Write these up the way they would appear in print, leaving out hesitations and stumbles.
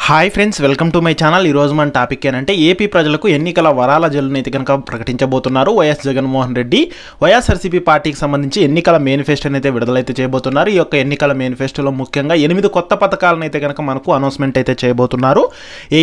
Hi friends, welcome to my channel. ఈరోజు మన topic ఏంటంటే ఏపీ ప్రజలకు ఎన్నికల వరాల జల్లుని అయితే కనుక ప్రకటించబోతున్నారు వైఎస్ జగన్మోహన్ రెడ్డి. వైఎస్ఆర్సీపీ పార్టీకి సంబంధించి ఎన్నికల మేనిఫెస్టోని అయితే విడుదలైతే చేయబోతున్నారు. ఈ యొక్క ఎన్నికల మేనిఫెస్టోలో ముఖ్యంగా 8 కొత్త పథకాలను అయితే కనుక మనకు అనౌన్స్మెంట్ అయితే చేయబోతున్నారు.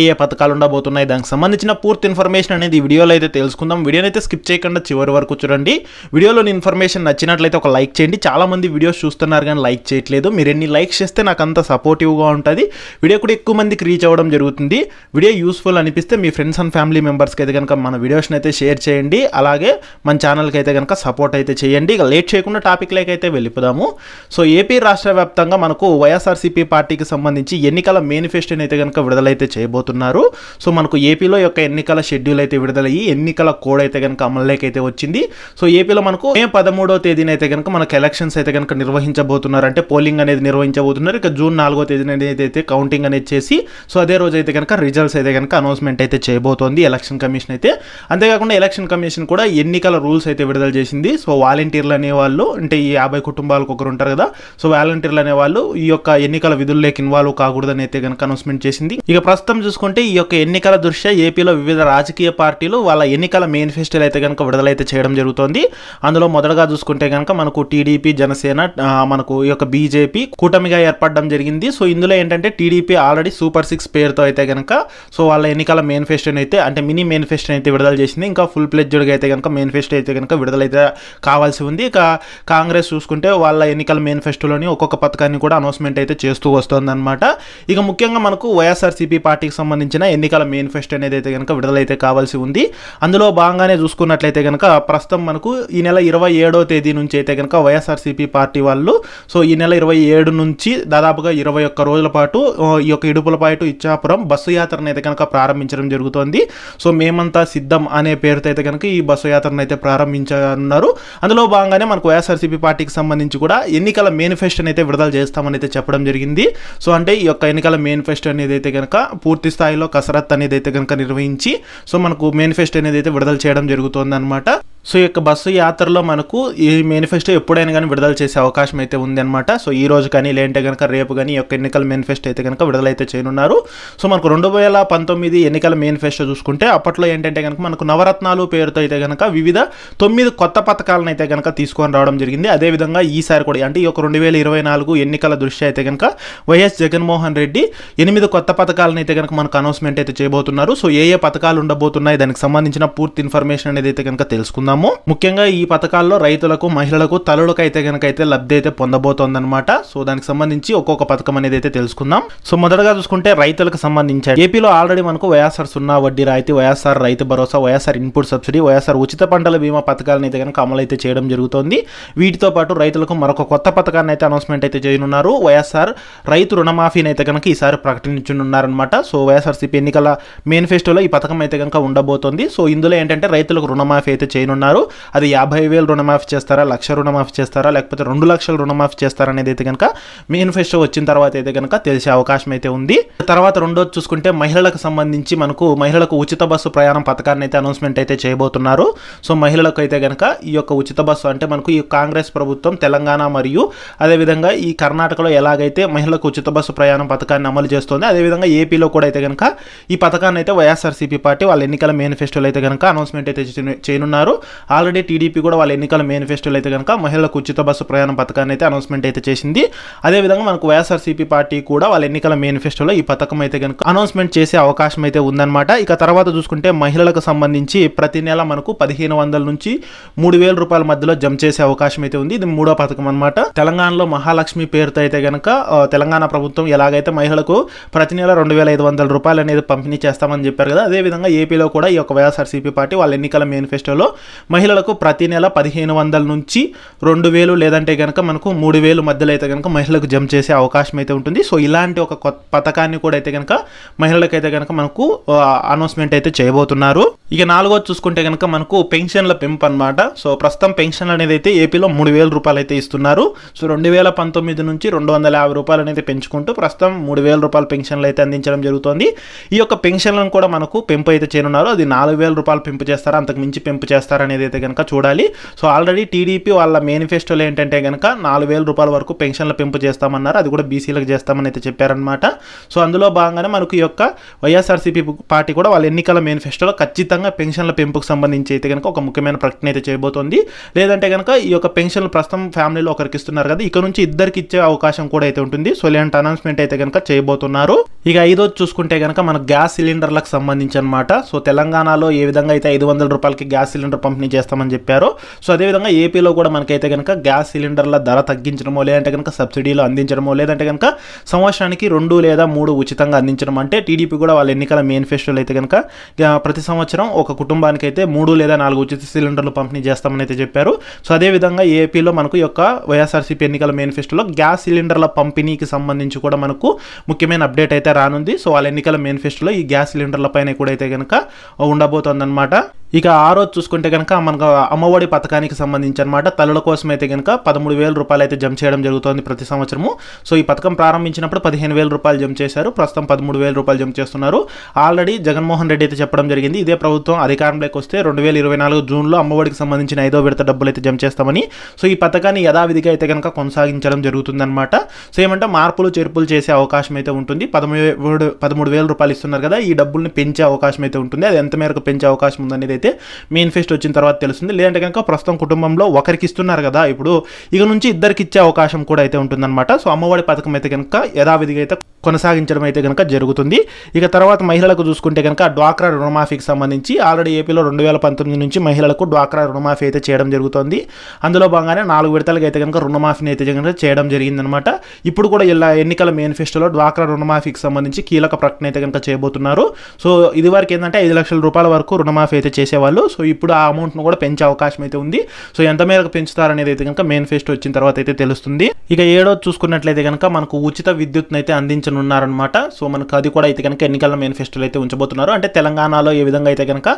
ఏ పథకాలు ఉండబోతున్నాయి, దానికి సంబంధించిన పూర్తి ఇన్ఫర్మేషన్ అనేది ఈ వీడియోలో అయితే తెలుసుకుందాం. వీడియోని అయితే స్కిప్ చేయకుండా చివరి వరకు చూడండి. వీడియోలోని ఇన్ఫర్మేషన్ నచ్చినట్లయితే ఒక లైక్ చేయండి. చాలామంది వీడియోస్ చూస్తున్నారు కానీ లైక్ చేయట్లేదు. మీరు ఎన్ని లైక్స్ చేస్తే నాకు అంత సపోర్టివ్గా ఉంటుంది. వీడియో కూడా ఎక్కువ మందికి రీచ్ అవ్వడం జరుగుతుంది. వీడియో యూస్ఫుల్ అనిపిస్తే మీ ఫ్రెండ్స్ అండ్ ఫ్యామిలీ మెంబర్స్కి అయితే కనుక మన వీడియోస్ని అయితే షేర్ చేయండి. అలాగే మన ఛానల్కి అయితే కనుక సపోర్ట్ అయితే చేయండి. ఇక లేట్ చేయకుండా టాపిక్లోకి అయితే వెళ్ళిపోదాము. సో ఏపీ రాష్ట్ర వ్యాప్తంగా మనకు వైఎస్ఆర్సీపీ పార్టీకి సంబంధించి ఎన్నికల మేనిఫెస్టోని అయితే కనుక విడుదలైతే చేయబోతున్నారు. సో మనకు ఏపీలో యొక్క ఎన్నికల షెడ్యూల్ అయితే విడుదలయ్యి ఎన్నికల కోడ్ అయితే కనుక అమల్లోకి అయితే వచ్చింది. సో ఏపీలో మనకు మే 13వ తేదీన అయితే కనుక మనకు ఎలక్షన్స్ అయితే కనుక నిర్వహించబోతున్నారు. అంటే పోలింగ్ అనేది నిర్వహించబోతున్నారు. ఇక జూన్ 4వ తేదీన అయితే కౌంటింగ్ అనేది చేసి సో అదే రోజు అయితే కనుక రిజల్ట్స్ అయితే కనుక అనౌన్స్మెంట్ అయితే చేయబోతోంది ఎలక్షన్ కమిషన్ అయితే. అంతేకాకుండా ఎలక్షన్ కమిషన్ కూడా ఎన్నికల రూల్స్ అయితే విడుదల చేసింది. సో వాలంటీర్లు అనేవాళ్ళు, అంటే ఈ 50 కుటుంబాలకు ఒకరు ఉంటారు కదా, సో వాలంటీర్లు అనేవాళ్ళు ఈ యొక్క ఎన్నికల విధుల్లోకి ఇన్వాల్వ్ కాకూడదని అయితే కనుక అనౌన్స్మెంట్ చేసింది. ఇక ప్రస్తుతం చూసుకుంటే ఈ యొక్క ఎన్నికల దృష్ట్యా ఏపీలో వివిధ రాజకీయ పార్టీలు వాళ్ళ ఎన్నికల మేనిఫెస్టోలు అయితే కనుక విడుదలైతే చేయడం జరుగుతోంది. అందులో మొదటగా చూసుకుంటే కనుక మనకు టీడీపీ, జనసేన, మనకు ఈ యొక్క బీజేపీ కూటమిగా ఏర్పడడం జరిగింది. సో ఇందులో ఏంటంటే టీడీపీ ఆల్రెడీ సూపర్ 6 పేరుతో అయితే కనుక సో వాళ్ళ ఎన్నికల మేనిఫెస్టోని అయితే, అంటే మినీ మేనిఫెస్టోని అయితే విడుదల చేసింది. ఇంకా ఫుల్ ప్లెడ్జ్డ్గా అయితే కనుక మేనిఫెస్టో అయితే కనుక విడుదలైతే కావాల్సి ఉంది. ఇక కాంగ్రెస్ చూసుకుంటే వాళ్ళ ఎన్నికల మేనిఫెస్టోలోని ఒక్కొక్క పథకాన్ని కూడా అనౌన్స్మెంట్ అయితే చేస్తూ వస్తుంది అనమాట. ఇక ముఖ్యంగా మనకు వైఎస్ఆర్సీపీ పార్టీకి సంబంధించిన ఎన్నికల మేనిఫెస్టో అనేది అయితే కనుక విడుదలైతే కావాల్సి ఉంది. అందులో భాగంగానే చూసుకున్నట్లయితే కనుక ప్రస్తుతం మనకు ఈ నెల 27వ తేదీ నుంచి అయితే కనుక వైఎస్ఆర్సీపీ పార్టీ వాళ్ళు సో ఈ నెల 27 నుంచి దాదాపుగా 21 రోజుల పాటు ఈ యొక్క ఇడుపులపాటు ఇచ్చాపురం బస్సు యాత్రను అయితే కనుక ప్రారంభించడం జరుగుతోంది. సో మేమంతా సిద్ధం అనే పేరుతో అయితే కనుక ఈ బస్సు యాత్రను అయితే ప్రారంభించనున్నారు. అందులో భాగంగానే మనకు వైఎస్ఆర్సీపీ పార్టీకి సంబంధించి కూడా ఎన్నికల మేనిఫెస్టోని అయితే విడుదల చేస్తామని అయితే చెప్పడం జరిగింది. సో అంటే ఈ యొక్క ఎన్నికల మేనిఫెస్టో అనేది అయితే కనుక పూర్తి స్థాయిలో కసరత్ అనేది అయితే కనుక నిర్వహించి సో మనకు మేనిఫెస్టో అనేది అయితే విడుదల చేయడం జరుగుతుంది అనమాట. సో ఈ యొక్క బస్సు యాత్రలో మనకు ఈ మేనిఫెస్టో ఎప్పుడైనా కానీ విడుదల చేసే అవకాశం అయితే ఉంది అనమాట. సో ఈ రోజు కానీ లేదంటే కనుక రేపు కానీ ఈ యొక్క ఎన్నికల మేనిఫెస్టో అయితే కనుక విడుదలైతే చేయనున్నారు. సో మనకు 2019 ఎన్నికల మేనిఫెస్టో చూసుకుంటే అప్పట్లో ఏంటంటే కనుక మనకు నవరత్నాలు పేరుతో అయితే కనుక వివిధ 9 కొత్త పథకాలను అయితే కనుక తీసుకొని రావడం జరిగింది. అదేవిధంగా ఈసారి కూడా అంటే ఈ యొక్క 2024 ఎన్నికల దృష్ట్యా అయితే కనుక వైఎస్ జగన్మోహన్ రెడ్డి 8 కొత్త పథకాలను అయితే కనుక మనకు అనౌన్స్మెంట్ అయితే చేయబోతున్నారు. సో ఏ పథకాలు ఉండబోతున్నాయి, దానికి సంబంధించిన పూర్తి ఇన్ఫర్మేషన్ అనేది అయితే కనుక తెలుసుకుందాం. ముఖ్యంగా ఈ పథకాల్లో రైతులకు, మహిళలకు, తల్లులకు అయితే కనుక అయితే లబ్ధి అయితే పొందబోతోందన్నమాట. సో దానికి సంబంధించి ఒక్కొక్క పథకం అనేది అయితే తెలుసుకుందాం. సో మొదటగా చూసుకుంటే రైతులకు సంబంధించి ఏపీలో ఆల్రెడీ మనకు వైఎస్ఆర్ 0 వడ్డీ రాయితీ, వైఎస్ఆర్ రైతు భరోసా, వైఎస్ఆర్ ఇన్పుట్ సబ్సిడీ, వైఎస్ఆర్ ఉచిత పంటల బీమా పథకాలను అయితే కనుక అమలు అయితే చేయడం జరుగుతోంది. వీటితో పాటు రైతులకు మరొక కొత్త పథకాన్ని అయితే అనౌన్స్మెంట్ అయితే చేయనున్నారు. వైఎస్ఆర్ రైతు రుణమాఫీని అయితే కనుక ఈసారి ప్రకటించనున్నారనమాట. సో వైఎస్ఆర్సీపీ ఎన్నికల మేనిఫెస్టోలో ఈ పథకం అయితే కనుక ఉండబోతోంది. సో ఇందులో ఏంటంటే రైతులకు రుణమాఫీ అయితే చేయనున్నారు. అది 50,000 రుణమాఫీ చేస్తారా, 1,00,000 రుణమాఫీ చేస్తారా, లేకపోతే 2 లక్షల రుణమాఫీ చేస్తారా అనేది అయితే కనుక మేనిఫెస్టో వచ్చిన తర్వాత అయితే కనుక తెలిసే అవకాశం అయితే ఉంది. తర్వాత రెండోది చూసుకుంటే మహిళలకు సంబంధించి మనకు మహిళలకు ఉచిత బస్సు ప్రయాణం పథకాన్ని అయితే అనౌన్స్మెంట్ అయితే చేయబోతున్నారు. సో మహిళలకు అయితే కనుక ఈ యొక్క ఉచిత బస్సు అంటే మనకు ఈ కాంగ్రెస్ ప్రభుత్వం తెలంగాణ మరియు అదేవిధంగా ఈ కర్ణాటకలో ఎలాగైతే మహిళలకు ఉచిత బస్సు ప్రయాణం పథకాన్ని అమలు చేస్తుంది, అదేవిధంగా ఏపీలో కూడా అయితే కనుక ఈ పథకాన్ని అయితే వైఎస్ఆర్సీపీ పార్టీ వాళ్ళ ఎన్నికల మేనిఫెస్టోలో అయితే కనుక అనౌన్స్మెంట్ అయితే చేయనున్నారు. ఆల్రెడీ టీడీపీ కూడా వాళ్ళ ఎన్నికల మేనిఫెస్టోలో అయితే కనుక మహిళలకు ఉచిత బస్సు ప్రయాణం పథకాన్ని అయితే అనౌన్స్మెంట్ అయితే చేసింది. అదేవిధంగా మనకు వైఎస్ఆర్సీపీ పార్టీ కూడా వాళ్ళ ఎన్నికల మేనిఫెస్టోలో ఈ పథకం అయితే కనుక అనౌన్స్మెంట్ చేసే అవకాశం అయితే ఉందన్నమాట. ఇక తర్వాత చూసుకుంటే మహిళలకు సంబంధించి ప్రతి నెల మనకు 1,500 నుంచి 3,000 రూపాయల మధ్యలో జమ చేసే అవకాశం అయితే ఉంది. ఇది 3వ పథకం అనమాట. తెలంగాణలో మహాలక్ష్మి పేరుతో అయితే కనుక తెలంగాణ ప్రభుత్వం ఎలాగైతే మహిళలకు ప్రతి నెల 2,500 రూపాయలు అనేది పంపిణీ చేస్తామని చెప్పారు కదా, అదేవిధంగా ఏపీలో కూడా ఈ యొక్క వైఎస్ఆర్సీపీ పార్టీ వాళ్ళ ఎన్నికల మేనిఫెస్టోలో మహిళలకు ప్రతి నెల 1,500 నుంచి 2,000 లేదంటే కనుక మనకు 3,000 మధ్యలో అయితే కనుక మహిళలకు జమ చేసే అవకాశం అయితే ఉంటుంది. సో ఇలాంటి ఒక కొత్త పథకాన్ని కూడా అయితే కనుక మహిళలకు అయితే కనుక మనకు అనౌన్స్మెంట్ అయితే చేయబోతున్నారు. ఇక 4వది చూసుకుంటే కనుక మనకు పెన్షన్ల పెంపు అనమాట. సో ప్రస్తుతం పెన్షన్ అనేది అయితే ఏపీలో 3,000 రూపాయలు అయితే ఇస్తున్నారు. సో 2019 నుంచి 250 రూపాయలు అనేది పెంచుకుంటూ ప్రస్తుతం 3,000 రూపాయల పెన్షన్లు అయితే అందించడం జరుగుతుంది. ఈ యొక్క పెన్షన్లను కూడా మనకు పెంపు అయితే చేయనున్నారు. అది 4,000 రూపాయలు పెంపు చేస్తారా, అంతకు మించి పెంపు చేస్తారా చేస్తారనేది అయితే కనుక చూడాలి. సో ఆల్రెడీ టీడీపీ వాళ్ళ మేనిఫెస్టోలో ఏంటంటే కనుక 4,000 రూపాయల వరకు పెన్షన్ల పెంపు చేస్తామన్నారు. అది కూడా బీసీలకు చేస్తామని అయితే చెప్పారనమాట. సో అందులో భాగంగానే మనకు ఈ యొక్క వైఎస్ఆర్సీపీ పార్టీ కూడా వాళ్ళ ఎన్నికల మేనిఫెస్టోలో ఖచ్చితంగా పెన్షన్ల పెంపుకు సంబంధించి అయితే కనుక ఒక ముఖ్యమైన ప్రకటన అయితే చేయబోతోంది. లేదంటే కనుక ఈ యొక్క పెన్షన్లు ప్రస్తుతం ఫ్యామిలీలో ఒకరికి ఇస్తున్నారు కదా, ఇక నుంచి ఇద్దరికి ఇచ్చే అవకాశం కూడా అయితే ఉంటుంది. సో ఇలాంటి అనౌన్స్మెంట్ అయితే కనుక చేయబోతున్నారు. ఇక ఐదోది చూసుకుంటే కనుక మన గ్యాస్ సిలిండర్లకు సంబంధించి అనమాట. సో తెలంగాణలో ఏ విధంగా అయితే 500 రూపాయలకి గ్యాస్ సిలిండర్ పంపిణీ చేస్తామని చెప్పారో, సో అదేవిధంగా ఏపీలో కూడా మనకైతే కనుక గ్యాస్ సిలిండర్ల ధర తగ్గించడమో, లేదంటే కనుక సబ్సిడీలు అందించడమో, లేదంటే కనుక సంవత్సరానికి 2 లేదా 3 ఉచితంగా అందించడం. అంటే టీడీపీ కూడా వాళ్ళ ఎన్నికల మేనిఫెస్టోలో అయితే కనుక ప్రతి సంవత్సరం ఒక కుటుంబానికి అయితే 3 లేదా 4 ఉచిత సిలిండర్లు పంపిణీ చేస్తామని అయితే చెప్పారు. సో అదేవిధంగా ఏపీలో మనకు యొక్క వైఎస్ఆర్సీపీ ఎన్నికల మేనిఫెస్టోలో గ్యాస్ సిలిండర్ల పంపిణీకి సంబంధించి కూడా మనకు ముఖ్యమైన అప్డేట్ అయితే రానుంది. సో వాళ్ళ ఎన్నికల మేనిఫెస్టోలో ఈ గ్యాస్ సిలిండర్ల పైన కూడా అయితే కనుక ఉండబోతోందన్నమాట. ఇక ఆ రోజు చూసుకుంటే కనుక మనకు అమ్మఒడి పథకానికి సంబంధించి అనమాట తల్లుల కోసం అయితే కనుక 13,000 రూపాయలు అయితే జమ చేయడం జరుగుతుంది ప్రతి సంవత్సరము. సో ఈ పథకం ప్రారంభించినప్పుడు 15,000 రూపాయలు జమ చేశారు, ప్రస్తుతం 13,000 రూపాయలు జమ చేస్తున్నారు. ఆల్రెడీ జగన్మోహన్ రెడ్డి అయితే చెప్పడం జరిగింది, ఇదే ప్రభుత్వం అధికారంలోకి వస్తే 2024 జూన్లో అమ్మఒడికి సంబంధించిన 5వ విడత డబ్బులు అయితే జమ చేస్తామని. సో ఈ పథకాన్ని యథావిధిగా అయితే కనుక కొనసాగించడం జరుగుతుందన్నమాట. సో ఏమంటే మార్పులు చేర్పులు చేసే అవకాశం అయితే ఉంటుంది. 13,000 రూపాయలు ఇస్తున్నారు కదా, ఈ డబ్బుల్ని పెంచే అవకాశం అయితే ఉంటుంది. అది ఎంత మేరకు పెంచే అవకాశం ఉందనేది అయితే మేనిఫెస్టో వచ్చిన తర్వాత తెలుస్తుంది. లేదంటే కనుక ప్రస్తుతం కుటుంబంలో ఒకరికి ఇస్తున్నారు కదా, ఇప్పుడు ఇక నుంచి ఇద్దరికి ఇచ్చే అవకాశం కూడా అయితే ఉంటుందన్నమాట. సో అమ్మఒడి పథకం అయితే కనుక యథావిధిగా అయితే కొనసాగించడం అయితే కనుక జరుగుతుంది. ఇక తర్వాత మహిళలకు చూసుకుంటే కనుక డ్వాక్రా రుణమాఫీకి సంబంధించి ఆల్రెడీ ఏపీలో 2019 నుంచి మహిళలకు డ్వాక్రా రుణమాఫీ అయితే చేయడం జరుగుతుంది. అందులో భాగంగానే 4 విడతలుగా అయితే కనుక రుణమాఫీని అయితే కనుక చేయడం జరిగిందనమాట. ఇప్పుడు కూడా ఇలా ఎన్నికల మేనిఫెస్టోలో డ్వాక్రా రుణమాఫీకి సంబంధించి కీలక ప్రకటన అయితే కనుక చేయబోతున్నారు. సో ఇది వరకు ఏంటంటే 5 లక్షల రూపాయల వరకు రుణమాఫీ అయితే చేసేవాళ్ళు. సో ఇప్పుడు ఆ అమౌంట్ను కూడా పెంచే అవకాశం అయితే ఉంది. సో ఎంత మేరకు పెంచుతారనేది అయితే కనుక మేనిఫెస్టో వచ్చిన తర్వాత అయితే తెలుస్తుంది. ఇక ఏడోది చూసుకున్నట్లయితే కనుక మనకు ఉచిత విద్యుత్ని అయితే అందించనున్నారనమాట. సో మనకు అది కూడా అయితే కనుక ఎన్నికల మేనిఫెస్టోలో అయితే ఉంచబోతున్నారు. అంటే తెలంగాణలో ఏ విధంగా అయితే కనుక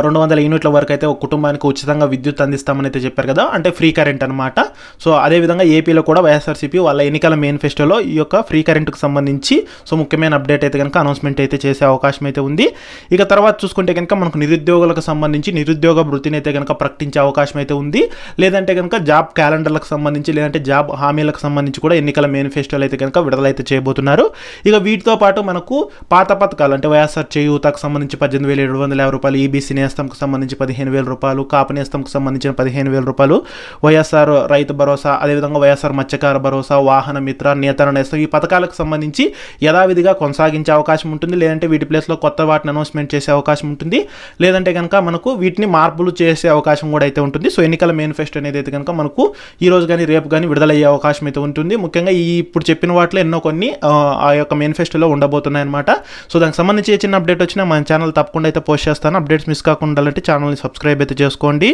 200 యూనిట్ల వరకు అయితే ఒక కుటుంబానికి ఉచితంగా విద్యుత్ అందిస్తామని అయితే చెప్పారు కదా, అంటే ఫ్రీ కరెంట్ అనమాట. సో అదేవిధంగా ఏపీలో కూడా వైఎస్ఆర్సీపీ వాళ్ళ ఎన్నికల మేనిఫెస్టోలో ఈ యొక్క ఫ్రీ కరెంట్కి సంబంధించి సో ముఖ్యమైన అప్డేట్ అయితే కనుక అనౌన్స్మెంట్ అయితే చేసే అవకాశం అయితే ఉంది. ఇక తర్వాత చూసుకుంటే కనుక మనకు నిరుద్యోగులకు సంబంధించి నిరుద్యోగ వృత్తిని అయితే కనుక ప్రకటించే అవకాశం అయితే ఉంది. లేదంటే కనుక జాబ్ క్యాలెండర్లకు సంబంధించి, లేదంటే జాబ్ హామీలకు సంబంధించి కూడా ఎన్నికల మేనిఫెస్టోలో అయితే కనుక విడుదలైతే చేయబోతున్నారు. ఇక వీటితో పాటు మనకు పాత పథకాలు అంటే వైఎస్ఆర్ చేయూతకు సంబంధించి 18,750 రూపాయలు, ఈబీసీ నేస్తంకు సంబంధించి 15,000 రూపాయలు, కాపు నేస్తంకు సంబంధించిన 15,000 రూపాయలు, వైఎస్ఆర్ రైతు భరోసా, అదేవిధంగా వైఎస్ఆర్ మత్స్యకార భరోసా, వాహన మిత్ర, నేతన నేస్తం ఈ పథకాలకు సంబంధించి యథావిధిగా కొనసాగించే అవకాశం ఉంటుంది. లేదంటే వీటి ప్లేస్లో కొత్త వాటిని అనౌన్స్మెంట్ చేసే అవకాశం ఉంటుంది. లేదంటే కనుక మనకు వీటిని మార్పులు చేసే అవకాశం కూడా అయితే ఉంటుంది. సో ఎన్నికల మేనిఫెస్టో అనేది అయితే కనుక మనకు ఈ రోజు కానీ రేపు కానీ విడుదలయ్యే అవకాశం అయితే ఉంటుంది. ముఖ్యంగా ఈ ఇప్పుడు చెప్పిన వాటిలో ఎన్నో కొన్ని ఆ యొక్క మేనిఫెస్టోలో ఉండబోతున్నాయి అనమాట. సో దానికి సంబంధించి చిన్న అప్డేట్ వచ్చినా మన ఛానల్ తప్పకుండా అయితే పోస్ట్ చేస్తాను. అప్డేట్స్ మిస్ కాకుండా ఉండాలంటే ఛానల్ని సబ్స్క్రైబ్ అయితే చేసుకోండి.